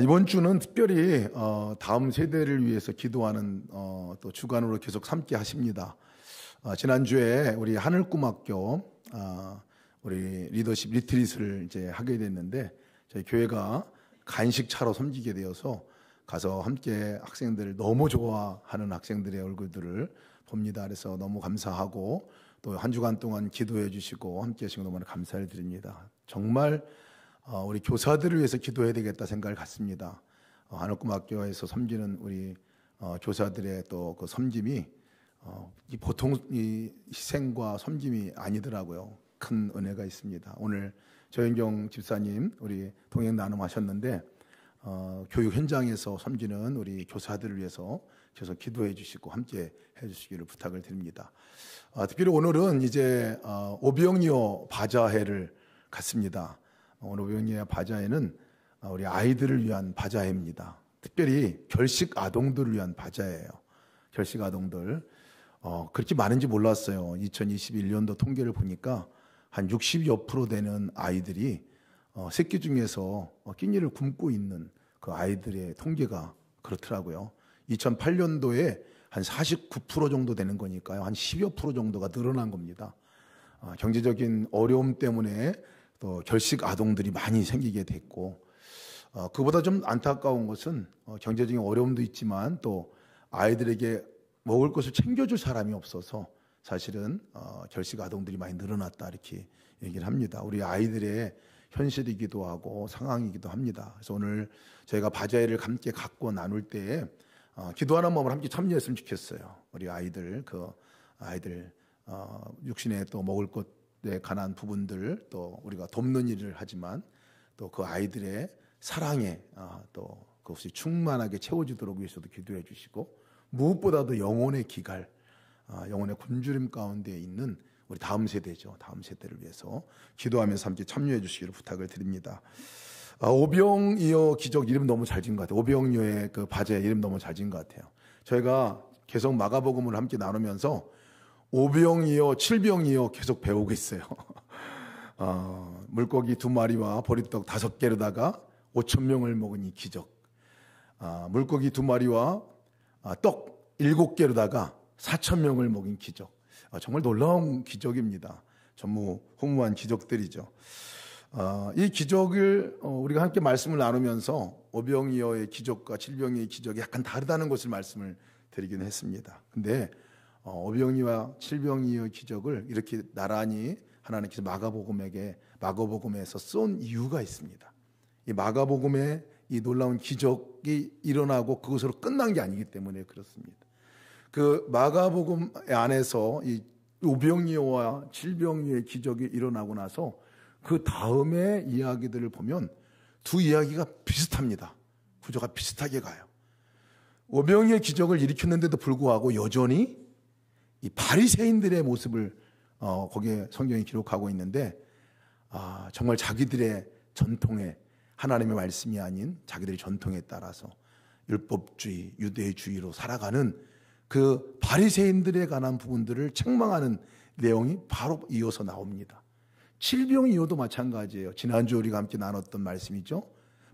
이번 주는 특별히 다음 세대를 위해서 기도하는 또 주간으로 계속 함께 하십니다. 지난주에 우리 하늘꿈학교 우리 리더십 리트릿을 이제 하게 됐는데 저희 교회가 간식차로 섬기게 되어서 가서 함께 학생들 너무 좋아하는 학생들의 얼굴들을 봅니다. 그래서 너무 감사하고 또 한 주간 동안 기도해 주시고 함께 하시고 너무 감사를 드립니다. 정말 우리 교사들을 위해서 기도해야 되겠다 생각을 갖습니다. 하늘꿈학교에서 섬기는 우리 교사들의 또 그 섬김이 보통 이 희생과 섬김이 아니더라고요. 큰 은혜가 있습니다. 오늘 조현경 집사님 우리 동행 나눔하셨는데 교육 현장에서 섬기는 우리 교사들을 위해서 계속 기도해 주시고 함께 해 주시기를 부탁을 드립니다. 특별히 오늘은 이제 오병이어 바자회를 갖습니다. 오늘 오병이어 바자회는 우리 아이들을 위한 바자회입니다. 특별히 결식 아동들을 위한 바자회예요. 결식 아동들 그렇게 많은지 몰랐어요. 2021년도 통계를 보니까 한 60여 % 되는 아이들이 새끼 중에서 끼니를 굶고 있는 그 아이들의 통계가 그렇더라고요. 2008년도에 한 49% 정도 되는 거니까요. 한 10여 % 정도가 늘어난 겁니다. 경제적인 어려움 때문에 또 결식 아동들이 많이 생기게 됐고, 그보다 좀 안타까운 것은 경제적인 어려움도 있지만 또 아이들에게 먹을 것을 챙겨줄 사람이 없어서 사실은 결식 아동들이 많이 늘어났다 이렇게 얘기를 합니다. 우리 아이들의 현실이기도 하고 상황이기도 합니다. 그래서 오늘 저희가 바자회를 함께 갖고 나눌 때에 기도하는 마음으로 함께 참여했으면 좋겠어요. 우리 아이들 육신에 또 먹을 것에 관한 부분들 또 우리가 돕는 일을 하지만 또 그 아이들의 사랑에 또 그것이 충만하게 채워지도록 위해서도 기도해 주시고 무엇보다도 영혼의 기갈, 영혼의 굶주림 가운데 있는 우리 다음 세대죠. 다음 세대를 위해서 기도하면서 함께 참여해 주시기를 부탁을 드립니다. 오병이어 기적 이름 너무 잘 지은 것 같아요. 오병이어의 그 바제 이름 너무 잘 지은 것 같아요. 저희가 계속 마가복음을 함께 나누면서 오병이어, 칠병이어 계속 배우고 있어요. 물고기 2마리와 보리떡 5개로다가 5,000명을 먹은 이 기적. 물고기 2마리와 떡 7개로다가 4,000명을 먹인 기적. 정말 놀라운 기적입니다. 전무후무한 기적들이죠. 이 기적을 우리가 함께 말씀을 나누면서 오병이어의 기적과 칠병이어의 기적이 약간 다르다는 것을 말씀을 드리긴 했습니다. 근데 오병이어와 칠병이어의 기적을 이렇게 나란히 하나님께서 마가복음에서 쏜 이유가 있습니다. 이 마가복음에 이 놀라운 기적이 일어나고 그것으로 끝난 게 아니기 때문에 그렇습니다. 그 마가복음 안에서 이 오병이어와 칠병이어의 기적이 일어나고 나서 그 다음의 이야기들을 보면 두 이야기가 비슷합니다. 구조가 비슷하게 가요. 오병이어의 기적을 일으켰는데도 불구하고 여전히 이 바리새인들의 모습을 거기에 성경이 기록하고 있는데 정말 자기들의 전통에 하나님의 말씀이 아닌 자기들의 전통에 따라서 율법주의, 유대주의로 살아가는 그 바리새인들에 관한 부분들을 책망하는 내용이 바로 이어서 나옵니다. 칠병이어도 마찬가지예요. 지난주 우리가 함께 나눴던 말씀이죠.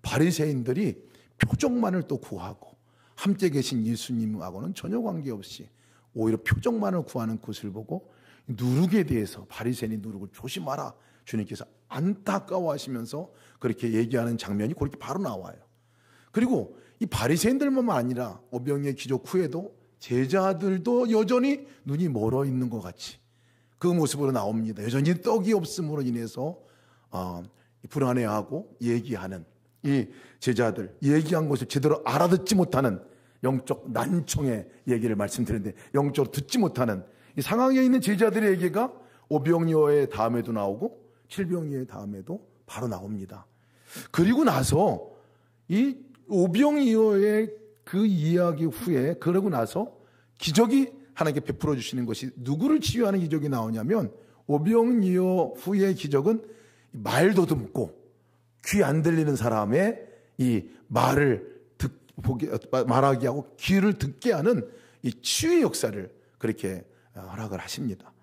바리새인들이 표적만을 또 구하고 함께 계신 예수님하고는 전혀 관계없이 오히려 표적만을 구하는 것을 보고 누룩에 대해서 바리새인이 누룩을 조심하라 주님께서 안타까워하시면서 그렇게 얘기하는 장면이 그렇게 바로 나와요. 그리고 이 바리새인들만 아니라 오병이어의 기적 후에도 제자들도 여전히 눈이 멀어 있는 것 같이 그 모습으로 나옵니다. 여전히 떡이 없음으로 인해서 불안해하고 얘기하는 이 제자들, 얘기한 것을 제대로 알아듣지 못하는 영적 난청의 얘기를 말씀드렸는데 영적으로 듣지 못하는 이 상황에 있는 제자들의 얘기가 오병이어의 다음에도 나오고 칠병이어의 다음에도 바로 나옵니다. 그리고 나서 이 오병이어의 그 이야기 후에 그러고 나서 기적이 하나님께 베풀어 주시는 것이 누구를 치유하는 기적이 나오냐면 오병이어 후의 기적은 말도 듣고 귀 안 들리는 사람의 이 말하게 하고 귀를 듣게 하는 이 치유의 역사를 그렇게 허락을 하십니다.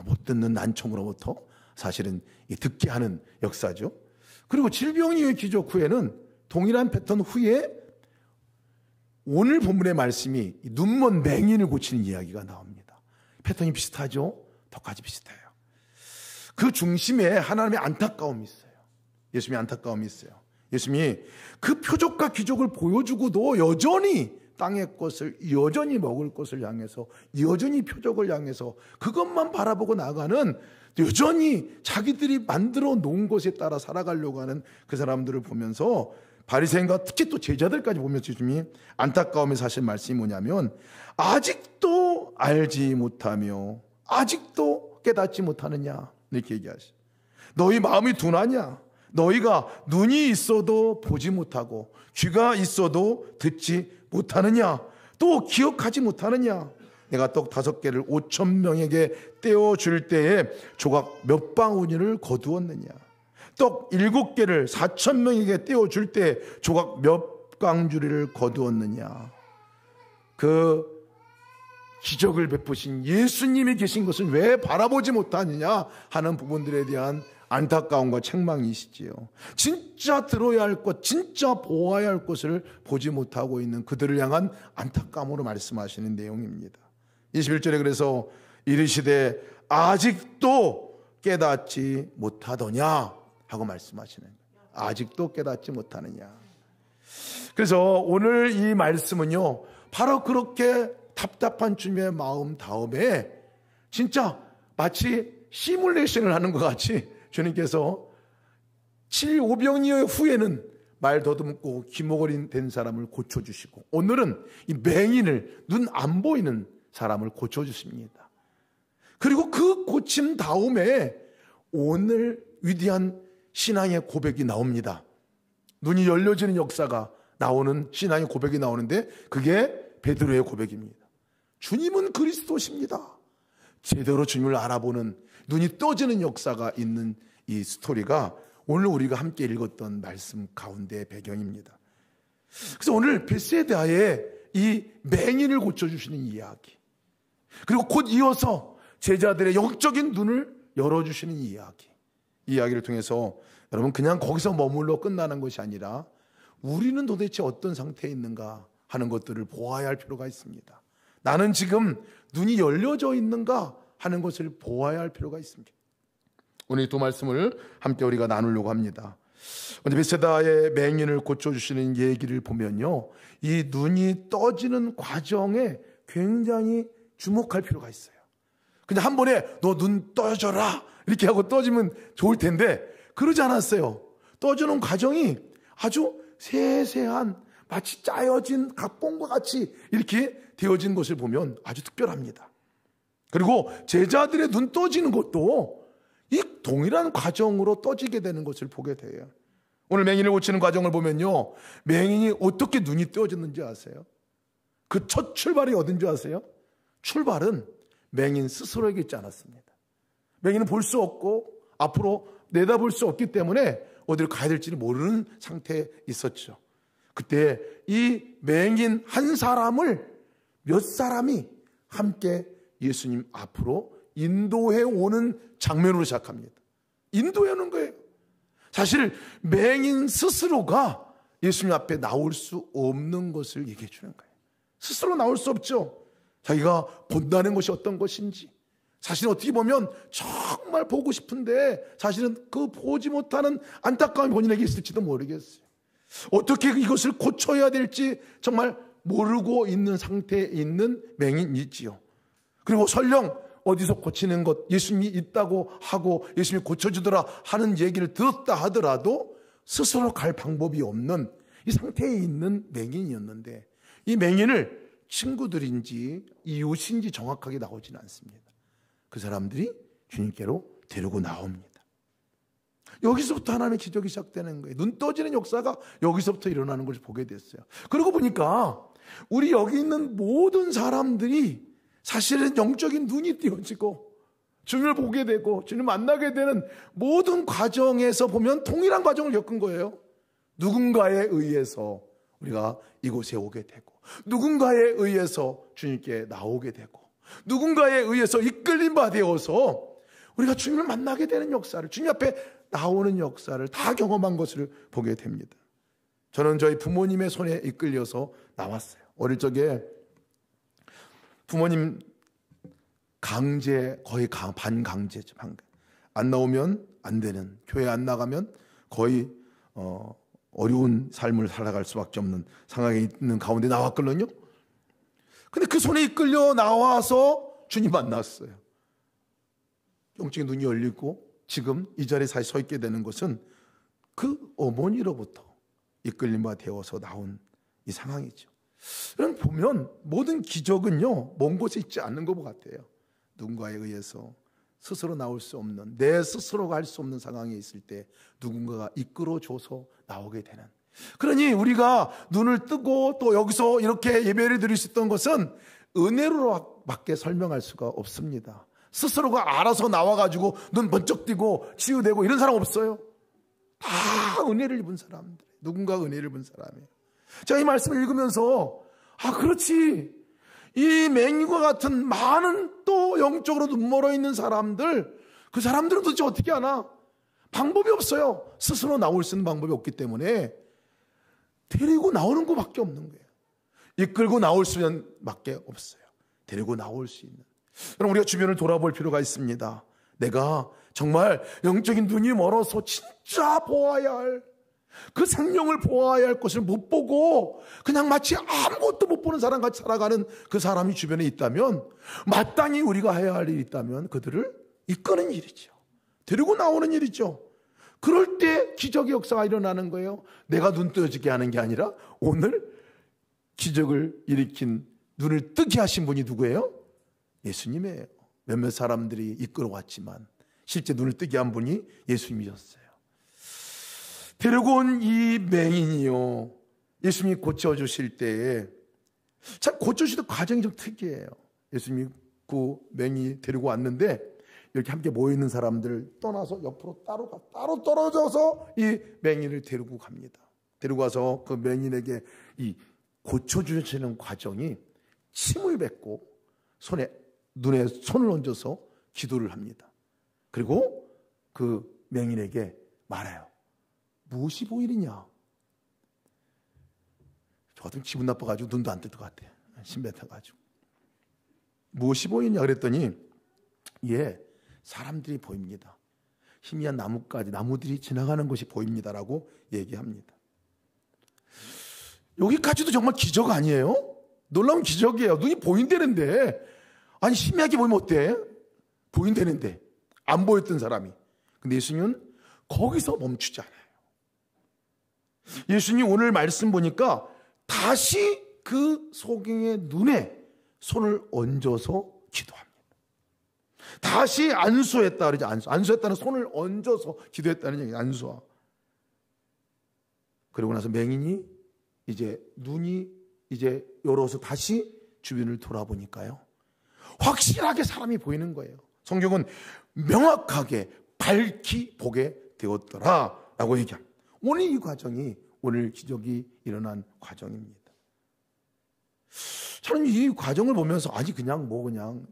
못 듣는 난청으로부터 사실은 이 듣게 하는 역사죠. 그리고 칠병이어의 기적 후에는 동일한 패턴 후에 오늘 본문의 말씀이 눈먼 맹인을 고치는 이야기가 나옵니다. 패턴이 비슷하죠? 덕까지 비슷해요. 그 중심에 하나님의 안타까움이 있어요. 예수님의 안타까움이 있어요. 예수님이 그 표적과 기적을 보여주고도 여전히 땅의 것을, 여전히 먹을 것을 향해서, 여전히 표적을 향해서 그것만 바라보고 나가는, 여전히 자기들이 만들어 놓은 것에 따라 살아가려고 하는 그 사람들을 보면서 바리새인과 특히 또 제자들까지 보면서 예수님이 안타까움에서 하신 말씀이 뭐냐면, 아직도 알지 못하며 아직도 깨닫지 못하느냐, 이렇게 얘기하시죠. 너희 마음이 둔하냐? 너희가 눈이 있어도 보지 못하고 귀가 있어도 듣지 못하느냐? 또 기억하지 못하느냐? 내가 떡 5개를 5,000명에게 떼어줄 때에 조각 몇 방울을 거두었느냐? 떡 7개를 4,000명에게 떼어줄 때 조각 몇 강주리를 거두었느냐? 그 기적을 베푸신 예수님이 계신 것을 왜 바라보지 못하느냐 하는 부분들에 대한 안타까움과 책망이시지요. 진짜 들어야 할 것, 진짜 보아야 할 것을 보지 못하고 있는 그들을 향한 안타까움으로 말씀하시는 내용입니다. 21절에 그래서 이르시되 아직도 깨닫지 못하더냐 하고 말씀하시는 거예요. 아직도 깨닫지 못하느냐. 그래서 오늘 이 말씀은요, 바로 그렇게 답답한 주님의 마음 다음에 진짜 마치 시뮬레이션을 하는 것 같이 주님께서 7일 오병이어 후에는 말 더듬고 귀머거리 된 사람을 고쳐주시고, 오늘은 이 맹인을, 눈 안 보이는 사람을 고쳐주십니다. 그리고 그 고침 다음에 오늘 위대한 신앙의 고백이 나옵니다. 눈이 열려지는 역사가 나오는 신앙의 고백이 나오는데 그게 베드로의 고백입니다. 주님은 그리스도십니다. 제대로 주님을 알아보는, 눈이 떠지는 역사가 있는 이 스토리가 오늘 우리가 함께 읽었던 말씀 가운데의 배경입니다. 그래서 오늘 베세다의 이 맹인을 고쳐주시는 이야기, 그리고 곧 이어서 제자들의 영적인 눈을 열어주시는 이야기, 이 이야기를 통해서 여러분 그냥 거기서 머물러 끝나는 것이 아니라 우리는 도대체 어떤 상태에 있는가 하는 것들을 보아야 할 필요가 있습니다. 나는 지금 눈이 열려져 있는가 하는 것을 보아야 할 필요가 있습니다. 오늘 이 두 말씀을 함께 우리가 나누려고 합니다. 오늘 베세다의 맹인을 고쳐주시는 얘기를 보면요, 이 눈이 떠지는 과정에 굉장히 주목할 필요가 있어요. 그냥 한 번에 너 눈 떠져라 이렇게 하고 떠지면 좋을 텐데 그러지 않았어요. 떠주는 과정이 아주 세세한, 마치 짜여진 각본과 같이 이렇게 되어진 것을 보면 아주 특별합니다. 그리고 제자들의 눈 떠지는 것도 이 동일한 과정으로 떠지게 되는 것을 보게 돼요. 오늘 맹인을 고치는 과정을 보면요, 맹인이 어떻게 눈이 떠졌는지 아세요? 그 첫 출발이 어딘지 아세요? 출발은 맹인 스스로에게 있지 않았습니다. 맹인은 볼 수 없고 앞으로 내다볼 수 없기 때문에 어디를 가야 될지를 모르는 상태에 있었죠. 그때 이 맹인 한 사람을 몇 사람이 함께 예수님 앞으로 인도해 오는 장면으로 시작합니다. 인도해 오는 거예요. 사실 맹인 스스로가 예수님 앞에 나올 수 없는 것을 얘기해 주는 거예요. 스스로 나올 수 없죠. 자기가 본다는 것이 어떤 것인지, 사실은 어떻게 보면 정말 보고 싶은데 사실은 그 보지 못하는 안타까움이 본인에게 있을지도 모르겠어요. 어떻게 이것을 고쳐야 될지 정말 모르고 있는 상태에 있는 맹인이지요. 그리고 설령 어디서 고치는 것, 예수님이 있다고 하고 예수님이 고쳐주더라 하는 얘기를 들었다 하더라도 스스로 갈 방법이 없는 이 상태에 있는 맹인이었는데, 이 맹인을 친구들인지 이웃인지 정확하게 나오지는 않습니다. 그 사람들이 주님께로 데리고 나옵니다. 여기서부터 하나님의 기적이 시작되는 거예요. 눈 떠지는 역사가 여기서부터 일어나는 것을 보게 됐어요. 그러고 보니까 우리 여기 있는 모든 사람들이 사실은 영적인 눈이 띄어지고 주님을 보게 되고 주님을 만나게 되는 모든 과정에서 보면 동일한 과정을 겪은 거예요. 누군가에 의해서 우리가 이곳에 오게 되고, 누군가에 의해서 주님께 나오게 되고, 누군가에 의해서 이끌림 바 되어서 우리가 주님을 만나게 되는 역사를, 주님 앞에 나오는 역사를 다 경험한 것을 보게 됩니다. 저는 저희 부모님의 손에 이끌려서 나왔어요. 어릴 적에 부모님 강제, 거의 반강제죠. 안 나오면 안 되는, 교회 안 나가면 거의 어려운 삶을 살아갈 수밖에 없는 상황에 있는 가운데 나왔거든요. 근데 그 손에 이끌려 나와서 주님 만났어요. 영적인 눈이 열리고 지금 이 자리에 다시 서 있게 되는 것은 그 어머니로부터 이끌림과 되어서 나온 이 상황이죠. 여러분 보면 모든 기적은요, 먼 곳에 있지 않는 것 같아요. 누군가에 의해서 스스로 나올 수 없는, 내 스스로가 할 수 없는 상황에 있을 때 누군가가 이끌어줘서 나오게 되는. 그러니 우리가 눈을 뜨고 또 여기서 이렇게 예배를 드릴 수 있던 것은 은혜로밖에 설명할 수가 없습니다. 스스로가 알아서 나와가지고 눈 번쩍 뜨고 치유되고 이런 사람 없어요. 다 은혜를 입은 사람들, 누군가 은혜를 입은 사람이에요. 제가 이 말씀을 읽으면서 그렇지, 이 맹인과 같은 많은 또 영적으로 눈멀어 있는 사람들, 그 사람들은 도대체 어떻게 하나? 방법이 없어요. 스스로 나올 수 있는 방법이 없기 때문에 데리고 나오는 것밖에 없는 거예요. 이끌고 나올 수밖에 없어요. 데리고 나올 수 있는. 여러분, 우리가 주변을 돌아볼 필요가 있습니다. 내가 정말 영적인 눈이 멀어서 진짜 보아야 할, 그 생명을 보아야 할 것을 못 보고 그냥 마치 아무것도 못 보는 사람같이 살아가는 그 사람이 주변에 있다면, 마땅히 우리가 해야 할 일이 있다면 그들을 이끄는 일이죠. 데리고 나오는 일이죠. 그럴 때 기적의 역사가 일어나는 거예요. 내가 눈 떠지게 하는 게 아니라 오늘 기적을 일으킨, 눈을 뜨게 하신 분이 누구예요? 예수님이에요. 몇몇 사람들이 이끌어왔지만 실제 눈을 뜨게 한 분이 예수님이셨어요. 데리고 온 이 맹인이요, 예수님이 고쳐주실 때에, 참 고쳐주시는 과정이 좀 특이해요. 예수님이 그 맹인이 데리고 왔는데 이렇게 함께 모여있는 사람들을 떠나서 옆으로 따로 떨어져서 이 맹인을 데리고 갑니다. 데리고 와서 그 맹인에게 이 고쳐주시는 과정이, 침을 뱉고 눈에 손을 얹어서 기도를 합니다. 그리고 그 맹인에게 말해요. 무엇이 보이느냐? 저 같으면 기분 나빠가지고 눈도 안 뜰 것 같아요. 침 뱉어가지고. 무엇이 보이느냐 그랬더니, 사람들이 보입니다. 희미한 나무들이 지나가는 것이 보입니다라고 얘기합니다. 여기까지도 정말 기적 아니에요? 놀라운 기적이에요. 눈이 보인다는데, 아니 희미하게 보이면 어때? 보인다는데 안 보였던 사람이. 근데 예수님은 거기서 멈추지 않아요. 예수님 오늘 말씀 보니까 다시 그 소경의 눈에 손을 얹어서 기도합니다. 다시 안수했다 그러죠. 안수했다는 손을 얹어서 기도했다는 얘기예요. 안수와. 그리고 나서 맹인이 눈이 열어서 다시 주변을 돌아보니까요, 확실하게 사람이 보이는 거예요. 성경은 명확하게 밝히 보게 되었더라라고 얘기합니다. 오늘 이 과정이, 오늘 기적이 일어난 과정입니다. 저는 이 과정을 보면서 그냥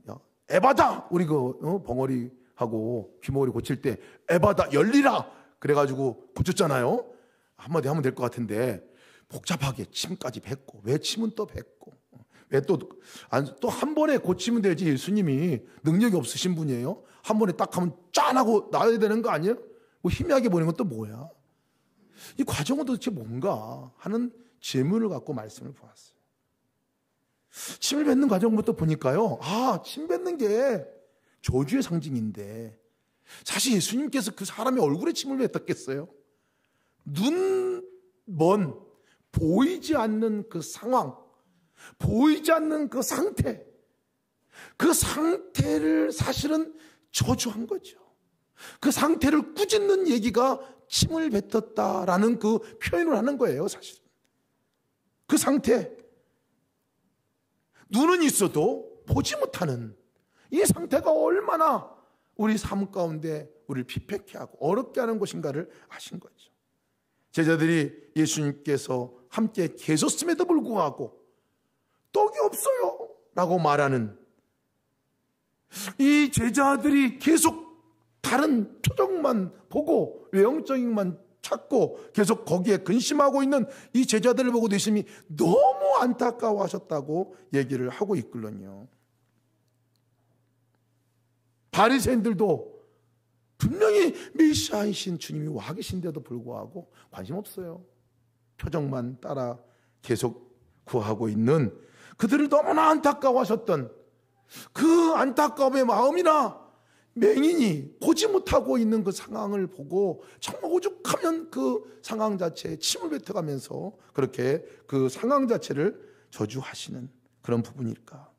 에바다, 우리 벙어리하고 귀머거리 고칠 때 에바다 열리라 그래가지고 고쳤잖아요. 한마디 하면 될 것 같은데 복잡하게 침까지 뱉고, 왜 침은 또 뱉고, 왜 또 한 번에 고치면 되지. 예수님이 능력이 없으신 분이에요. 한 번에 딱 하면 짠 하고 나와야 되는 거 아니에요? 희미하게 보이는 건 또 뭐야? 이 과정은 도대체 뭔가 하는 질문을 갖고 말씀을 보았어요. 침을 뱉는 과정부터 보니까요, 침 뱉는 게 저주의 상징인데, 사실 예수님께서 그 사람의 얼굴에 침을 뱉었겠어요? 보이지 않는 그 상황, 보이지 않는 그 상태, 그 상태를 사실은 저주한 거죠. 그 상태를 꾸짖는 얘기가 침을 뱉었다라는 그 표현을 하는 거예요, 사실은. 그 상태, 눈은 있어도 보지 못하는 이 상태가 얼마나 우리 삶 가운데 우리를 피폐케 하고 어렵게 하는 것인가를 아신 거죠. 제자들이 예수님께서 함께 계셨음에도 불구하고 떡이 없어요 라고 말하는 이 제자들이 계속 다른 표정만 보고 외형적인만 찾고 계속 거기에 근심하고 있는 이 제자들을 보고 예수님이 너무 안타까워하셨다고 얘기를 하고 있거든요. 바리새인들도 분명히 메시아이신 주님이 와 계신데도 불구하고 관심 없어요. 표정만 따라 계속 구하고 있는 그들을 너무나 안타까워하셨던 그 안타까움의 마음이나 맹인이 보지 못하고 있는 그 상황을 보고 정말 오죽하면 그 상황 자체에 침을 뱉어가면서 그렇게 그 상황 자체를 저주하시는 그런 부분일까.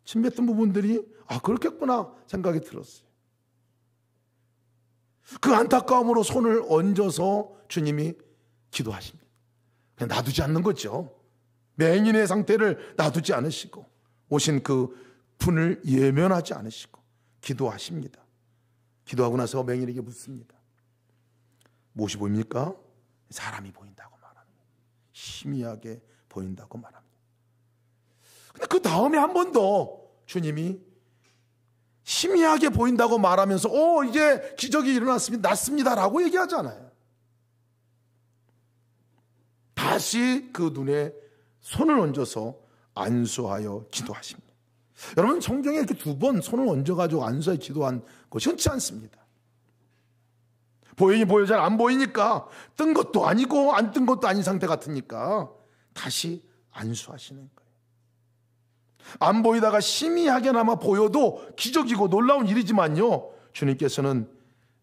침 뱉은 부분들이 그렇겠구나 생각이 들었어요. 그 안타까움으로 손을 얹어서 주님이 기도하십니다. 그냥 놔두지 않는 거죠. 맹인의 상태를 놔두지 않으시고 오신 그 분을 예면하지 않으시고 기도하십니다. 기도하고 나서 맹인에게 묻습니다. 무엇이 보입니까? 사람이 보인다고 말합니다. 희미하게 보인다고 말합니다. 근데 그 다음에 한 번 더 주님이 희미하게 보인다고 말하면서 이제 기적이 일어났습니다. 낫습니다라고 얘기하잖아요. 다시 그 눈에 손을 얹어서 안수하여 기도하십니다. 여러분, 성경에 이렇게 두 번 손을 얹어가지고 안수하여 기도한 것이 흔치 않습니다. 보이긴 보여 잘 안 보이니까 뜬 것도 아니고 안 뜬 것도 아닌 상태 같으니까 다시 안수하시는 거예요. 안 보이다가 희미하게나마 보여도 기적이고 놀라운 일이지만요, 주님께서는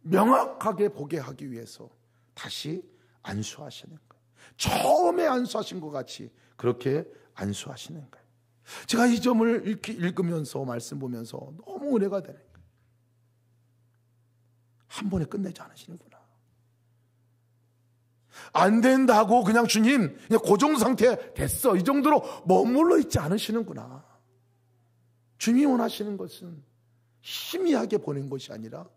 명확하게 보게 하기 위해서 다시 안수하시는 거예요. 처음에 안수하신 것 같이 그렇게 안수하시는 거예요. 제가 이 점을 읽으면서 말씀 보면서 너무 은혜가 되는 거예요. 한 번에 끝내지 않으시는구나. 안 된다고 그냥 주님 그냥 그 정도 상태 됐어 이 정도로 머물러 있지 않으시는구나. 주님이 원하시는 것은 희미하게 보는 것이 아니라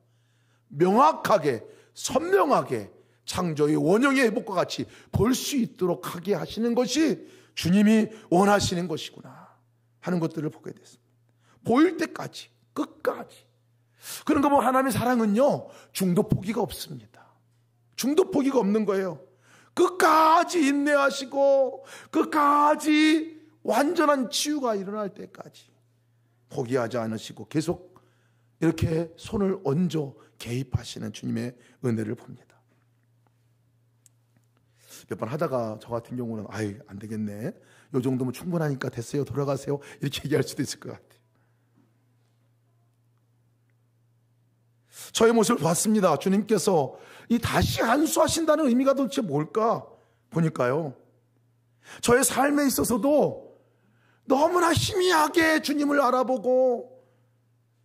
명확하게 선명하게 창조의 원형의 회복과 같이 볼 수 있도록 하게 하시는 것이 주님이 원하시는 것이구나 하는 것들을 보게 됐습니다. 보일 때까지 끝까지. 그런 거 보면 하나님의 사랑은요 중도 포기가 없습니다. 중도 포기가 없는 거예요. 끝까지 인내하시고 끝까지 완전한 치유가 일어날 때까지 포기하지 않으시고 계속 이렇게 손을 얹어 개입하시는 주님의 은혜를 봅니다. 몇 번 하다가 저 같은 경우는 안 되겠네, 요 정도면 충분하니까 됐어요, 돌아가세요, 이렇게 얘기할 수도 있을 것 같아요. 저의 모습을 봤습니다. 주님께서 이 다시 안수하신다는 의미가 도대체 뭘까 보니까요, 저의 삶에 있어서도 너무나 희미하게 주님을 알아보고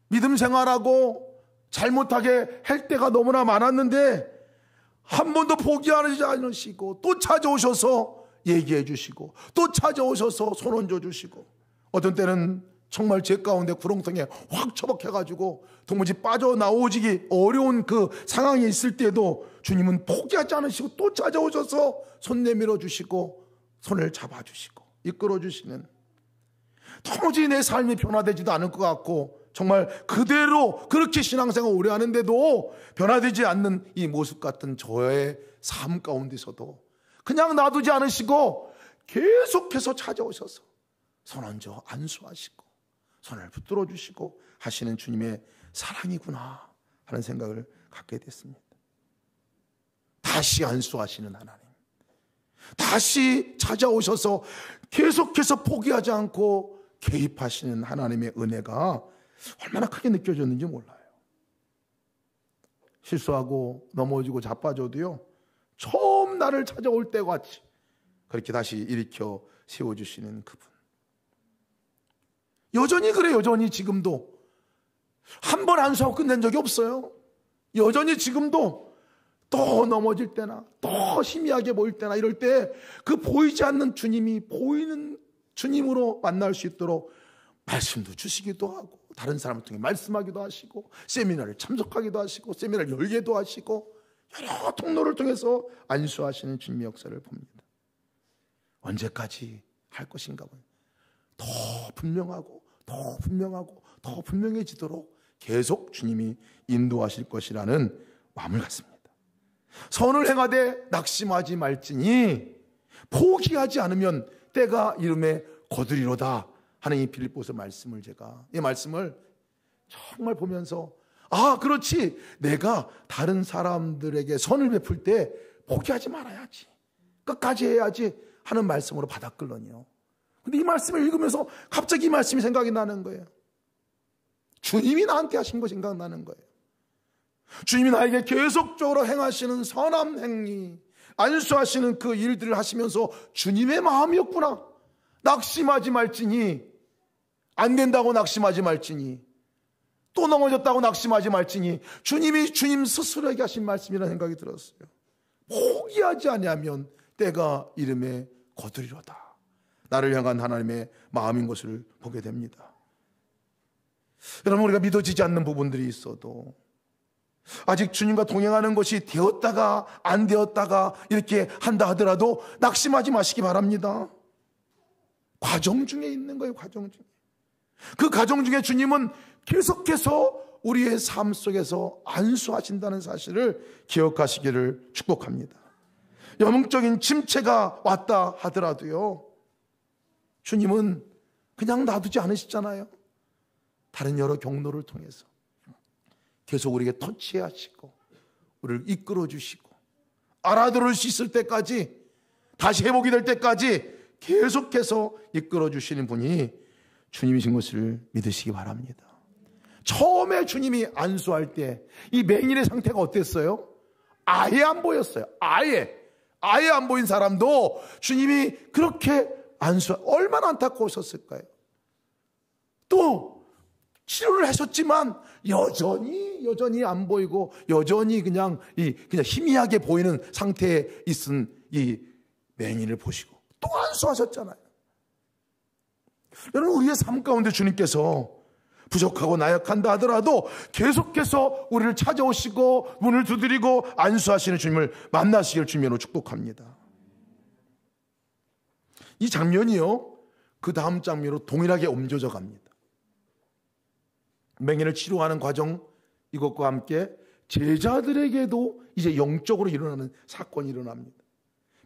믿음 생활하고 잘못하게 할 때가 너무나 많았는데 한 번도 포기하지 않으시고 또 찾아오셔서 얘기해 주시고 또 찾아오셔서 손 얹어 주시고 어떤 때는 정말 제 가운데 구렁텅이에 확 처박혀가지고 도무지 빠져나오기 어려운 그 상황에 있을 때도 주님은 포기하지 않으시고 또 찾아오셔서 손 내밀어 주시고 손을 잡아주시고 이끌어 주시는, 도무지 내 삶이 변화되지도 않을 것 같고 정말 그대로 그렇게 신앙생활 오래 하는데도 변화되지 않는 이 모습 같은 저의 삶 가운데서도 그냥 놔두지 않으시고 계속해서 찾아오셔서 손 얹어 안수하시고 손을 붙들어 주시고 하시는 주님의 사랑이구나 하는 생각을 갖게 됐습니다. 다시 안수하시는 하나님, 다시 찾아오셔서 계속해서 포기하지 않고 개입하시는 하나님의 은혜가 얼마나 크게 느껴졌는지 몰라요. 실수하고 넘어지고 자빠져도요, 처음 나를 찾아올 때 같이 그렇게 다시 일으켜 세워주시는 그분. 여전히 그래요. 여전히 지금도 한 번 안수하고 끝낸 적이 없어요. 여전히 지금도 또 넘어질 때나 또 희미하게 보일 때나 이럴 때 그 보이지 않는 주님이 보이는 주님으로 만날 수 있도록 말씀도 주시기도 하고 다른 사람을 통해 말씀하기도 하시고 세미나를 참석하기도 하시고 세미나를 열기도 하시고 여러 통로를 통해서 안수하시는 주님의 역사를 봅니다. 언제까지 할 것인가 보니 더 분명하고 더 분명하고 더 분명해지도록 계속 주님이 인도하실 것이라는 마음을 갖습니다. 선을 행하되 낙심하지 말지니 포기하지 않으면 때가 이름에 거두리로다 하는 이 빌립보서 말씀을 이 말씀을 정말 보면서 그렇지, 내가 다른 사람들에게 선을 베풀 때 포기하지 말아야지, 끝까지 해야지 하는 말씀으로 받아끌더니요. 근데 이 말씀을 읽으면서 갑자기 이 말씀이 생각이 나는 거예요. 주님이 나한테 하신 거 생각나는 거예요. 주님이 나에게 계속적으로 행하시는 선한 행위, 안수하시는 그 일들을 하시면서 주님의 마음이었구나. 낙심하지 말지니, 안 된다고 낙심하지 말지니, 또 넘어졌다고 낙심하지 말지니, 주님이 주님 스스로에게 하신 말씀이라는 생각이 들었어요. 포기하지 아니하면 때가 이름에 거두리로다. 나를 향한 하나님의 마음인 것을 보게 됩니다. 여러분, 우리가 믿어지지 않는 부분들이 있어도, 아직 주님과 동행하는 것이 되었다가 안 되었다가 이렇게 한다 하더라도 낙심하지 마시기 바랍니다. 과정 중에 있는 거예요. 과정 중에. 그 과정 중에 주님은 계속해서 우리의 삶 속에서 안수하신다는 사실을 기억하시기를 축복합니다. 영적인 침체가 왔다 하더라도요, 주님은 그냥 놔두지 않으시잖아요. 다른 여러 경로를 통해서 계속 우리에게 터치하시고 우리를 이끌어 주시고 알아들을 수 있을 때까지, 다시 회복이 될 때까지 계속해서 이끌어 주시는 분이 주님이신 것을 믿으시기 바랍니다. 처음에 주님이 안수할 때 이 맹인의 상태가 어땠어요? 아예 안 보였어요. 아예 안 보인 사람도 주님이 그렇게 얼마나 안타까우셨을까요? 또 치료를 하셨지만 여전히 안 보이고 여전히 그냥 희미하게 보이는 상태에 있은 이 맹인을 보시고 또 안수하셨잖아요. 여러분, 우리의 삶 가운데 주님께서 부족하고 나약한다 하더라도 계속해서 우리를 찾아오시고 문을 두드리고 안수하시는 주님을 만나시길 주님으로 축복합니다. 이 장면이요, 그 다음 장면으로 동일하게 옮겨져 갑니다. 맹인을 치료하는 과정, 이것과 함께 제자들에게도 이제 영적으로 일어나는 사건이 일어납니다.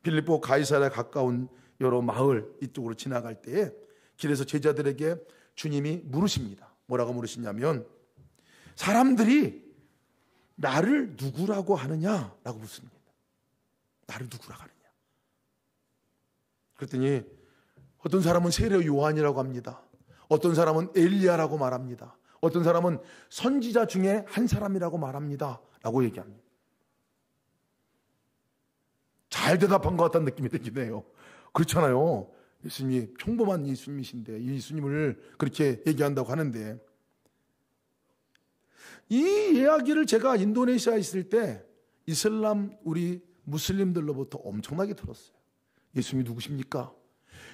빌립보 가이사랴에 가까운 여러 마을 이쪽으로 지나갈 때에 길에서 제자들에게 주님이 물으십니다. 뭐라고 물으시냐면, 사람들이 나를 누구라고 하느냐라고 묻습니다. 나를 누구라고 하느냐. 그랬더니 어떤 사람은 세례 요한이라고 합니다. 어떤 사람은 엘리야라고 말합니다. 어떤 사람은 선지자 중에 한 사람이라고 말합니다 라고 얘기합니다. 잘 대답한 것 같다는 느낌이 들긴 해요. 그렇잖아요. 예수님이 평범한 예수님이신데 이 예수님을 그렇게 얘기한다고 하는데, 이 이야기를 제가 인도네시아에 있을 때 이슬람 우리 무슬림들로부터 엄청나게 들었어요. 예수님이 누구십니까?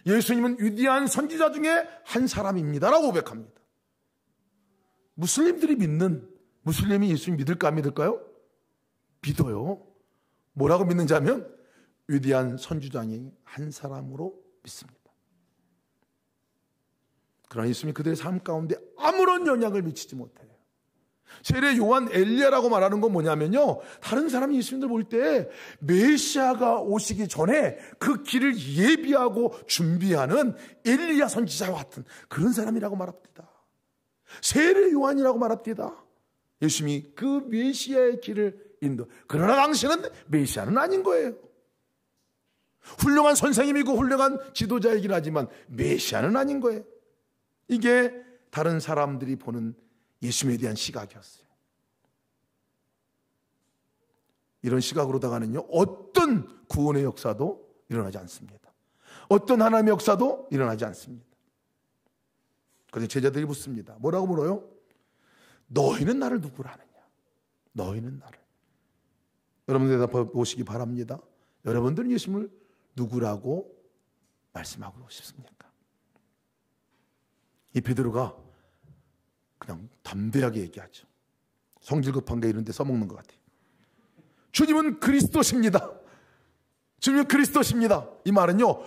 예수님은 위대한 선지자 중에 한 사람입니다 라고 고백합니다. 무슬림이 예수님 믿을까 안 믿을까요? 믿어요. 뭐라고 믿는지 하면 위대한 선지자의 한 사람으로 믿습니다. 그러나 예수님이 그들의 삶 가운데 아무런 영향을 미치지 못해요. 세례 요한 엘리야라고 말하는 건 뭐냐면요, 다른 사람이 예수님을 볼 때 메시아가 오시기 전에 그 길을 예비하고 준비하는 엘리야 선지자와 같은 그런 사람이라고 말합니다. 세례 요한이라고 말합니다. 예수님이 그 메시아의 길을 인도. 그러나 당신은 메시아는 아닌 거예요. 훌륭한 선생님이고 훌륭한 지도자이긴 하지만 메시아는 아닌 거예요. 이게 다른 사람들이 보는 예수님에 대한 시각이었어요. 이런 시각으로다가는요, 어떤 구원의 역사도 일어나지 않습니다. 어떤 하나님의 역사도 일어나지 않습니다. 그래서 제자들이 묻습니다. 뭐라고 물어요? 너희는 나를 누구라 하느냐? 너희는 나를. 여러분 대답해 보시기 바랍니다. 여러분들은 예수님을 누구라고 말씀하고 싶습니까? 이 베드로가 그냥 담대하게 얘기하죠. 성질 급한 게 이런 데 써먹는 것 같아요. 주님은 그리스도십니다. 주님은 그리스도십니다. 이 말은요,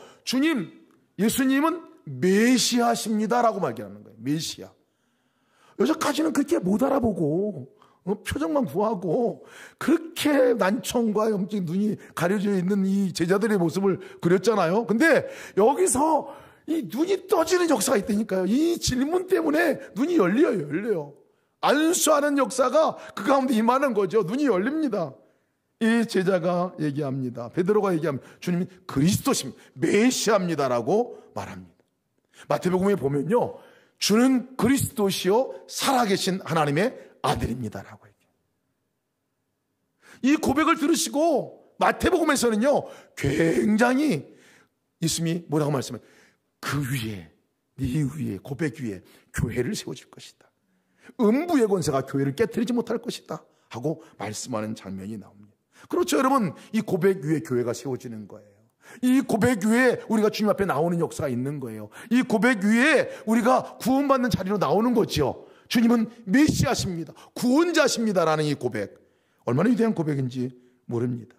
예수님은 메시아십니다 라고 말하는 거예요. 메시아. 여기까지는 그렇게 못 알아보고 표정만 구하고 그렇게 난청과 염증 눈이 가려져 있는 이 제자들의 모습을 그렸잖아요. 근데 여기서 이 눈이 떠지는 역사가 있다니까요. 이 질문 때문에 눈이 열려요. 안수하는 역사가 그 가운데 임하는 거죠. 눈이 열립니다. 이 제자가 얘기합니다. 베드로가 얘기합니다. 주님이 그리스도십니다. 메시아입니다라고 말합니다. 마태복음에 보면요, 주는 그리스도시요 살아계신 하나님의 아들입니다라고 얘기해요. 이 고백을 들으시고 마태복음에서는요 굉장히 예수님이 뭐라고 말씀해요? 그 위에, 네 위에, 고백 위에 교회를 세워줄 것이다. 음부의 권세가 교회를 깨트리지 못할 것이다 하고 말씀하는 장면이 나옵니다. 그렇죠, 여러분. 이 고백 위에 교회가 세워지는 거예요. 이 고백 위에 우리가 주님 앞에 나오는 역사가 있는 거예요. 이 고백 위에 우리가 구원받는 자리로 나오는 거죠. 주님은 메시아십니다, 구원자십니다라는 이 고백, 얼마나 위대한 고백인지 모릅니다.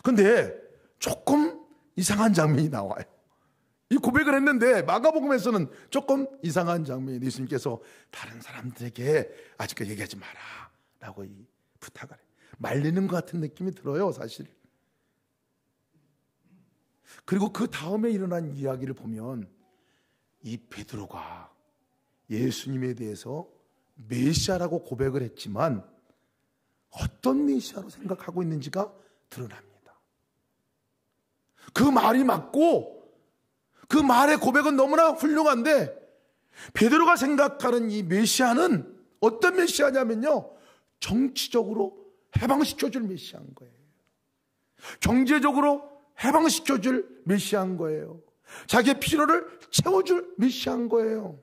근데 조금 이상한 장면이 나와요. 이 고백을 했는데 마가복음에서는 조금 이상한 장면이, 예수님께서 다른 사람들에게 아직까지 얘기하지 마라 라고 부탁을 해요. 말리는 것 같은 느낌이 들어요, 사실. 그리고 그 다음에 일어난 이야기를 보면 이 베드로가 예수님에 대해서 메시아라고 고백을 했지만 어떤 메시아로 생각하고 있는지가 드러납니다. 그 말이 맞고 그 말의 고백은 너무나 훌륭한데 베드로가 생각하는 이 메시아는 어떤 메시아냐면요, 정치적으로 해방시켜줄 메시아인 거예요. 경제적으로 해방시켜줄 메시아인 거예요. 자기의 필요를 채워줄 메시아인 거예요.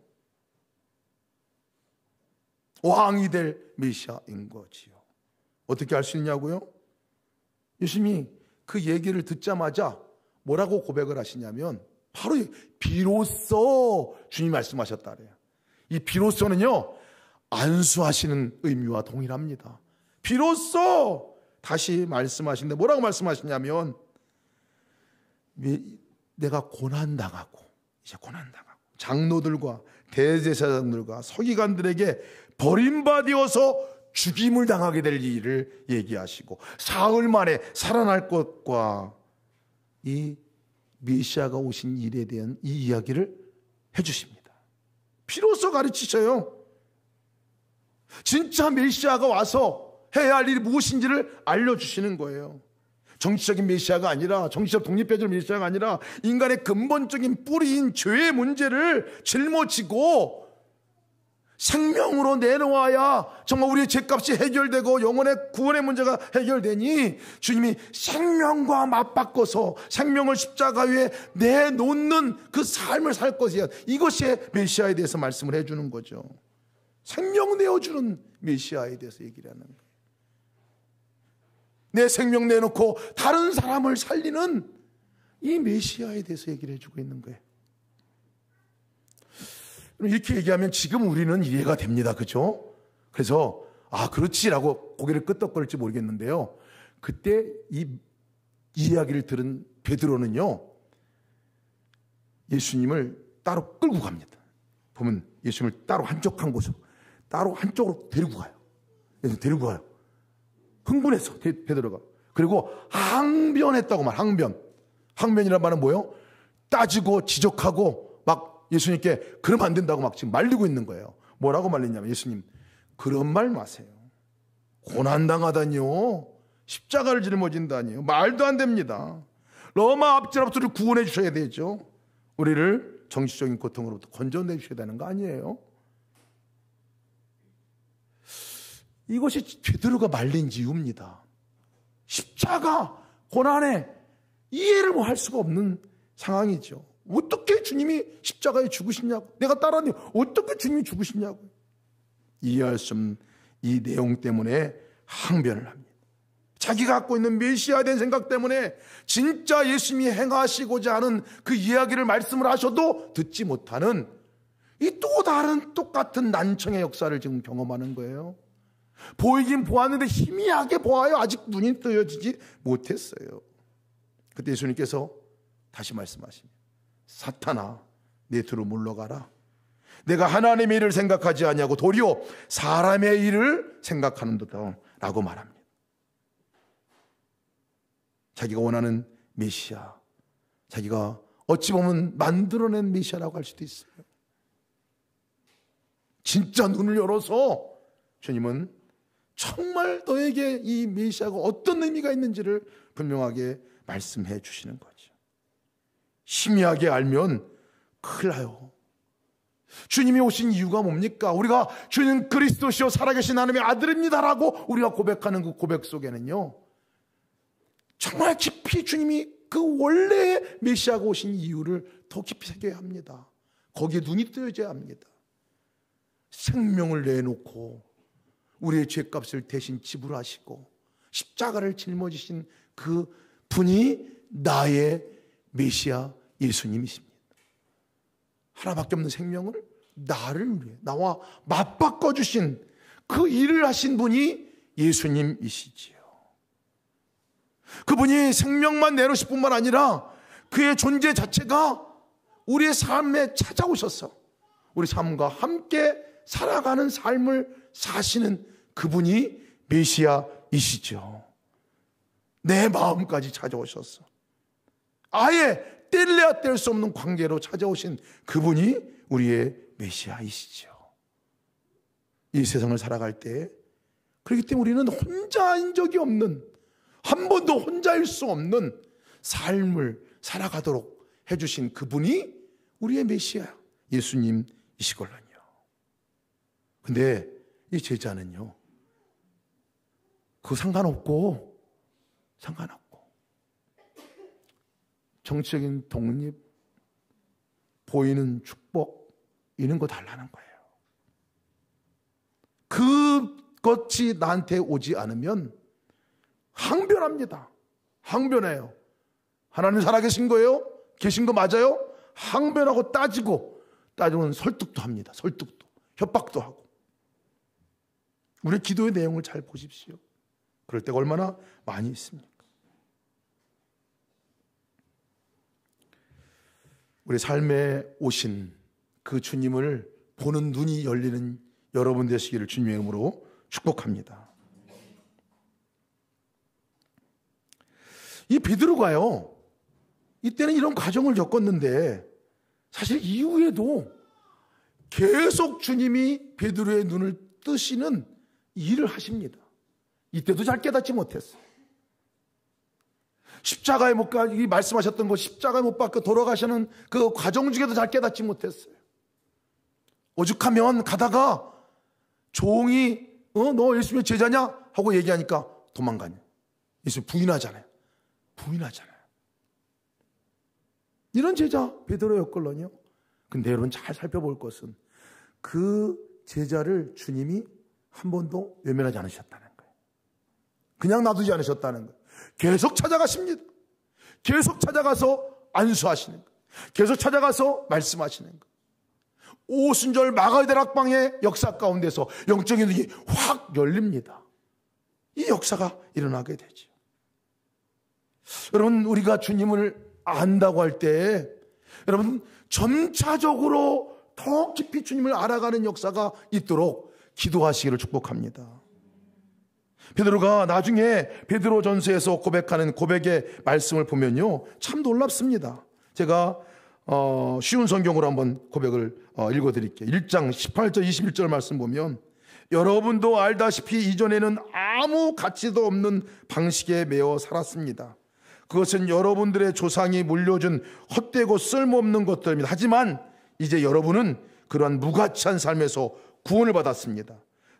왕이 될 메시아인 거지요. 어떻게 알 수 있냐고요? 예수님이 그 얘기를 듣자마자 뭐라고 고백을 하시냐면 바로 비로소 주님이 말씀하셨다 그래요. 이 비로소는요 안수하시는 의미와 동일합니다. 비로소 다시 말씀하시는데 뭐라고 말씀하시냐면 내가 고난당하고 이제 고난당하고 장로들과 대제사장들과 서기관들에게 버림받아서 죽임을 당하게 될 일을 얘기하시고 사흘 만에 살아날 것과 이 메시아가 오신 일에 대한 이 이야기를 해주십니다. 비로소 가르치셔요. 진짜 메시아가 와서 해야 할 일이 무엇인지를 알려주시는 거예요. 정치적인 메시아가 아니라, 정치적 독립해줄 메시아가 아니라 인간의 근본적인 뿌리인 죄의 문제를 짊어지고 생명으로 내놓아야 정말 우리의 죄값이 해결되고 영혼의 구원의 문제가 해결되니 주님이 생명과 맞바꿔서 생명을 십자가 위에 내놓는 그 삶을 살 것이야. 이것이 메시아에 대해서 말씀을 해주는 거죠. 생명 내어주는 메시아에 대해서 얘기를 하는 거예요. 내 생명 내놓고 다른 사람을 살리는 이 메시아에 대해서 얘기를 해주고 있는 거예요. 이렇게 얘기하면 지금 우리는 이해가 됩니다. 그렇죠? 그래서 그렇지라고 고개를 끄덕거릴지 모르겠는데요. 그때 이 이야기를 들은 베드로는요 예수님을 따로 끌고 갑니다. 보면 예수님을 따로 한적한 곳으로, 따로 한쪽으로 데리고 가요. 데리고 가요. 흥분해서 베드로가. 그리고 항변했다고 말. 항변이란 말은 뭐예요? 따지고 지적하고 막 예수님께 그러면 안 된다고 막 지금 말리고 있는 거예요. 뭐라고 말리냐면 예수님 그런 말 마세요. 고난당하다니요, 십자가를 짊어진다니요, 말도 안 됩니다. 로마 압제로부터 구원해 주셔야 되죠. 우리를 정치적인 고통으로부터 건져내 주셔야 되는 거 아니에요? 이것이 베드로가 말린 이유입니다. 십자가 고난에 이해를 할 수가 없는 상황이죠. 어떻게 주님이 십자가에 죽으시냐고, 내가 따라하니 어떻게 주님이 죽으시냐고 이해할 수 없는 이 내용 때문에 항변을 합니다. 자기가 갖고 있는 메시아에 대한 생각 때문에 진짜 예수님이 행하시고자 하는 그 이야기를 말씀을 하셔도 듣지 못하는 이 또 다른 똑같은 난청의 역사를 지금 경험하는 거예요. 보이긴 보았는데 희미하게 보아요. 아직 눈이 뜨여지지 못했어요. 그때 예수님께서 다시 말씀하십니다. 사탄아, 내 뒤로 물러가라. 내가 하나님의 일을 생각하지 아니하고 도리어 사람의 일을 생각하는도다 라고 말합니다. 자기가 원하는 메시아, 자기가 어찌 보면 만들어낸 메시아라고 할 수도 있어요. 진짜 눈을 열어서 주님은 정말 너에게 이 메시아가 어떤 의미가 있는지를 분명하게 말씀해 주시는 거죠. 희미하게 알면 큰일 나요. 주님이 오신 이유가 뭡니까? 우리가 주님 그리스도시요 살아계신 하나님의 아들입니다라고 우리가 고백하는 그 고백 속에는요, 정말 깊이 주님이 그 원래의 메시아가 오신 이유를 더 깊이 새겨야 합니다. 거기에 눈이 뜨여져야 합니다. 생명을 내놓고 우리의 죄값을 대신 지불하시고 십자가를 짊어지신 그 분이 나의 메시아 예수님이십니다. 하나밖에 없는 생명을 나를 위해 나와 맞바꿔 주신 그 일을 하신 분이 예수님이시지요. 그분이 생명만 내놓으실 뿐만 아니라 그의 존재 자체가 우리의 삶에 찾아오셔서 우리 삶과 함께 살아가는 삶을 사시는 그분이 메시아이시죠. 내 마음까지 찾아오셔서 아예 뗄래야 뗄 수 없는 관계로 찾아오신 그분이 우리의 메시아이시죠. 이 세상을 살아갈 때, 그렇기 때문에 우리는 혼자인 적이 없는, 한 번도 혼자일 수 없는 삶을 살아가도록 해주신 그분이 우리의 메시아 예수님이시걸랑요. 근데 이 제자는요, 그거 상관없고 정치적인 독립, 보이는 축복, 이런 거 달라는 거예요. 그것이 나한테 오지 않으면 항변합니다. 항변해요. 하나님 살아계신 거예요? 계신 거 맞아요? 항변하고 따지고는 설득도 합니다. 설득도, 협박도 하고. 우리 기도의 내용을 잘 보십시오. 그럴 때가 얼마나 많이 있습니까? 우리 삶에 오신 그 주님을 보는 눈이 열리는 여러분 되시기를 주님의 이름으로 축복합니다. 이 베드로가요, 이때는 이런 과정을 겪었는데 사실 이후에도 계속 주님이 베드로의 눈을 뜨시는 일을 하십니다. 이때도 잘 깨닫지 못했어요. 십자가에 못 가, 이 말씀하셨던 거 십자가에 못 박혀 돌아가시는 그 과정 중에도 잘 깨닫지 못했어요. 오죽하면 가다가 종이 너 예수님의 제자냐? 하고 얘기하니까 도망가냐. 예수님 부인하잖아요. 이런 제자 베드로였걸요. 근데 여러분 잘 살펴볼 것은 그 제자를 주님이 한 번도 외면하지 않으셨다는 거예요. 그냥 놔두지 않으셨다는 거예요. 계속 찾아가십니다. 계속 찾아가서 안수하시는 거예요. 계속 찾아가서 말씀하시는 거예요. 오순절 마가다락방의 역사 가운데서 영적인 눈이 확 열립니다. 이 역사가 일어나게 되죠. 여러분, 우리가 주님을 안다고 할 때 여러분 점차적으로 더 깊이 주님을 알아가는 역사가 있도록 기도하시기를 축복합니다. 베드로가 나중에 베드로전서에서 고백하는 고백의 말씀을 보면요, 참 놀랍습니다. 제가 쉬운 성경으로 한번 고백을 읽어드릴게요. 1장 18절 21절 말씀 보면, 여러분도 알다시피 이전에는 아무 가치도 없는 방식에 매어 살았습니다. 그것은 여러분들의 조상이 물려준 헛되고 쓸모없는 것들입니다. 하지만 이제 여러분은 그러한 무가치한 삶에서 구원을 받았습니다.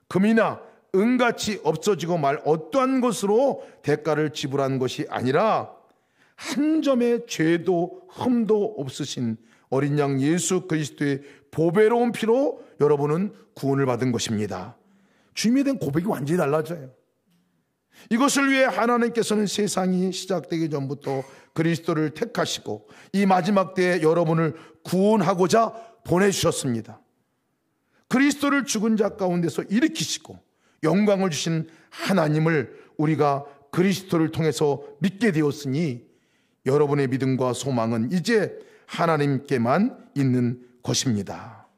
금이나 은같이 없어지고 말 어떠한 것으로 대가를 지불한 것이 아니라 한 점의 죄도 흠도 없으신 어린 양 예수 그리스도의 보배로운 피로 여러분은 구원을 받은 것입니다. 주님에 대한 고백이 완전히 달라져요. 이것을 위해 하나님께서는 세상이 시작되기 전부터 그리스도를 택하시고 이 마지막 때에 여러분을 구원하고자 보내주셨습니다. 그리스도를 죽은 자 가운데서 일으키시고 영광을 주신 하나님을 우리가 그리스도를 통해서 믿게 되었으니 여러분의 믿음과 소망은 이제 하나님께만 있는 것입니다.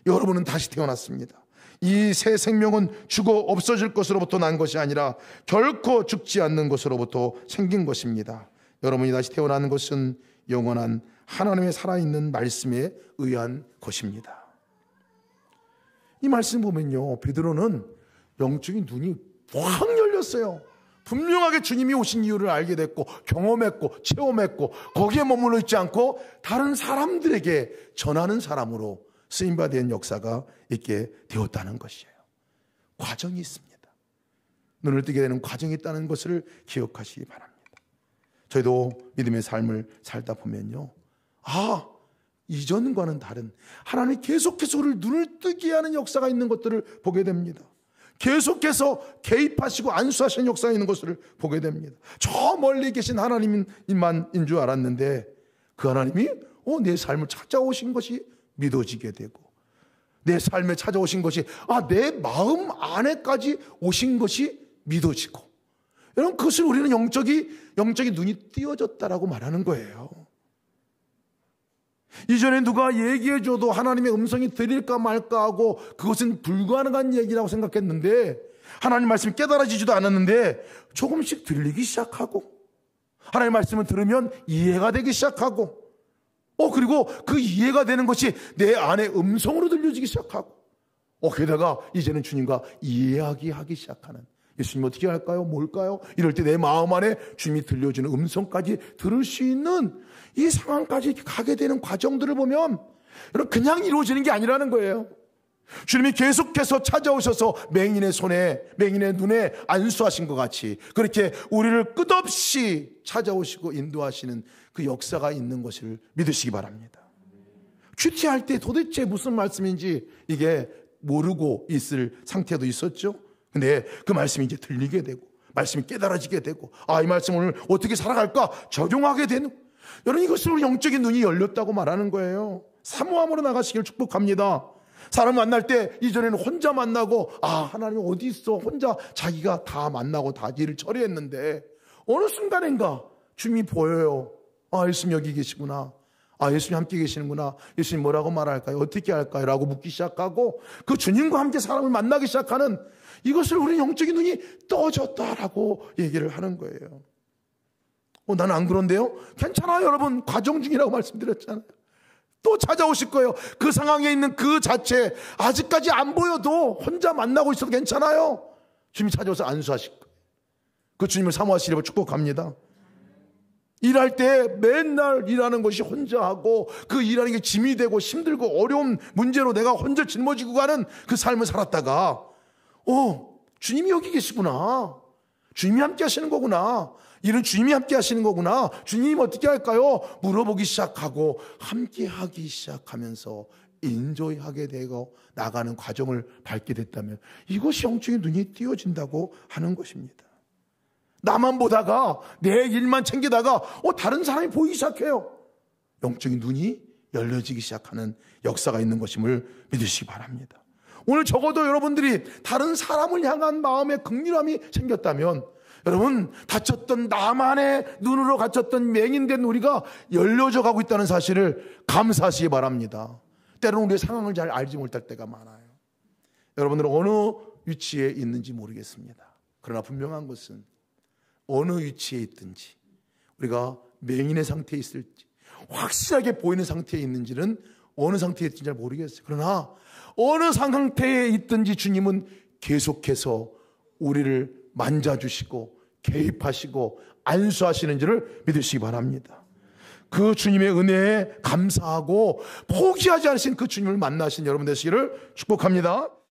여러분은 다시 태어났습니다. 이 새 생명은 죽어 없어질 것으로부터 난 것이 아니라 결코 죽지 않는 것으로부터 생긴 것입니다. 여러분이 다시 태어나는 것은 영원한 하나님의 살아있는 말씀에 의한 것입니다. 이 말씀 보면요, 베드로는 영적인 눈이 확 열렸어요. 분명하게 주님이 오신 이유를 알게 됐고, 경험했고, 체험했고, 거기에 머물러 있지 않고 다른 사람들에게 전하는 사람으로 쓰임받은 역사가 있게 되었다는 것이에요. 과정이 있습니다. 눈을 뜨게 되는 과정이 있다는 것을 기억하시기 바랍니다. 저희도 믿음의 삶을 살다 보면요, 이전과는 다른 하나님이 계속해서 우리를 눈을 뜨게 하는 역사가 있는 것들을 보게 됩니다. 계속해서 개입하시고 안수하시는 역사가 있는 것을 보게 됩니다. 저 멀리 계신 하나님만인 줄 알았는데 그 하나님이 내 삶을 찾아오신 것이 믿어지게 되고, 내 삶에 찾아오신 것이 내 마음 안에까지 오신 것이 믿어지고, 여러분, 그것을 우리는 영적인 눈이 띄어졌다라고 말하는 거예요. 이전에 누가 얘기해줘도 하나님의 음성이 들릴까 말까 하고 그것은 불가능한 얘기라고 생각했는데, 하나님 말씀이 깨달아지지도 않았는데 조금씩 들리기 시작하고, 하나님 말씀을 들으면 이해가 되기 시작하고, 그리고 그 이해가 되는 것이 내 안에 음성으로 들려지기 시작하고, 게다가 이제는 주님과 이야기하기 시작하는, 예수님 어떻게 할까요? 뭘까요? 이럴 때 내 마음 안에 주님이 들려주는 음성까지 들을 수 있는 이 상황까지 가게 되는 과정들을 보면, 여러분, 그냥 이루어지는 게 아니라는 거예요. 주님이 계속해서 찾아오셔서 맹인의 손에, 맹인의 눈에 안수하신 것 같이 그렇게 우리를 끝없이 찾아오시고 인도하시는 그 역사가 있는 것을 믿으시기 바랍니다. 큐티할 때 도대체 무슨 말씀인지 이게 모르고 있을 상태도 있었죠. 근데 그 말씀이 이제 들리게 되고, 말씀이 깨달아지게 되고, 이 말씀 오늘 어떻게 살아갈까 적용하게 되는, 여러분, 이것으로 영적인 눈이 열렸다고 말하는 거예요. 사모함으로 나가시길 축복합니다. 사람 만날 때 이전에는 혼자 만나고, 하나님 어디 있어, 혼자 자기가 다 만나고 다 일을 처리했는데 어느 순간인가 주님이 보여요. 예수님 여기 계시구나, 예수님 함께 계시는구나, 예수님 뭐라고 말할까요, 어떻게 할까요 라고 묻기 시작하고, 그 주님과 함께 사람을 만나기 시작하는, 이것을 우리 영적인 눈이 떠졌다라고 얘기를 하는 거예요. 나는 안 그런데요? 괜찮아요, 여러분. 과정 중이라고 말씀드렸잖아요. 또 찾아오실 거예요. 그 상황에 있는 그 자체 아직까지 안 보여도 혼자 만나고 있어도 괜찮아요. 주님이 찾아와서 안수하실 거예요. 그 주님을 사모하시려고 축복합니다. 일할 때 맨날 일하는 것이 혼자 하고, 그 일하는 게 짐이 되고 힘들고 어려운 문제로 내가 혼자 짊어지고 가는 그 삶을 살았다가, 주님이 여기 계시구나, 주님이 함께 하시는 거구나, 일은 주님이 함께 하시는 거구나, 주님 어떻게 할까요? 물어보기 시작하고 함께 하기 시작하면서 인조하게 되고 나가는 과정을 밟게 됐다면, 이것이 영적인 눈이 띄어진다고 하는 것입니다. 나만 보다가 내 일만 챙기다가 다른 사람이 보이기 시작해요. 영적인 눈이 열려지기 시작하는 역사가 있는 것임을 믿으시기 바랍니다. 오늘 적어도 여러분들이 다른 사람을 향한 마음의 긍휼함이 생겼다면, 여러분, 닫혔던, 나만의 눈으로 갇혔던 맹인된 우리가 열려져 가고 있다는 사실을 감사하시기 바랍니다. 때로는 우리의 상황을 잘 알지 못할 때가 많아요. 여러분들은 어느 위치에 있는지 모르겠습니다. 그러나 분명한 것은 어느 위치에 있든지, 우리가 맹인의 상태에 있을지, 확실하게 보이는 상태에 있는지는, 어느 상태에 있든지 잘 모르겠어요. 그러나 어느 상태에 있든지 주님은 계속해서 우리를 만져주시고 개입하시고 안수하시는지를 믿으시기 바랍니다. 그 주님의 은혜에 감사하고 포기하지 않으신 그 주님을 만나신 여러분 되시기를 축복합니다.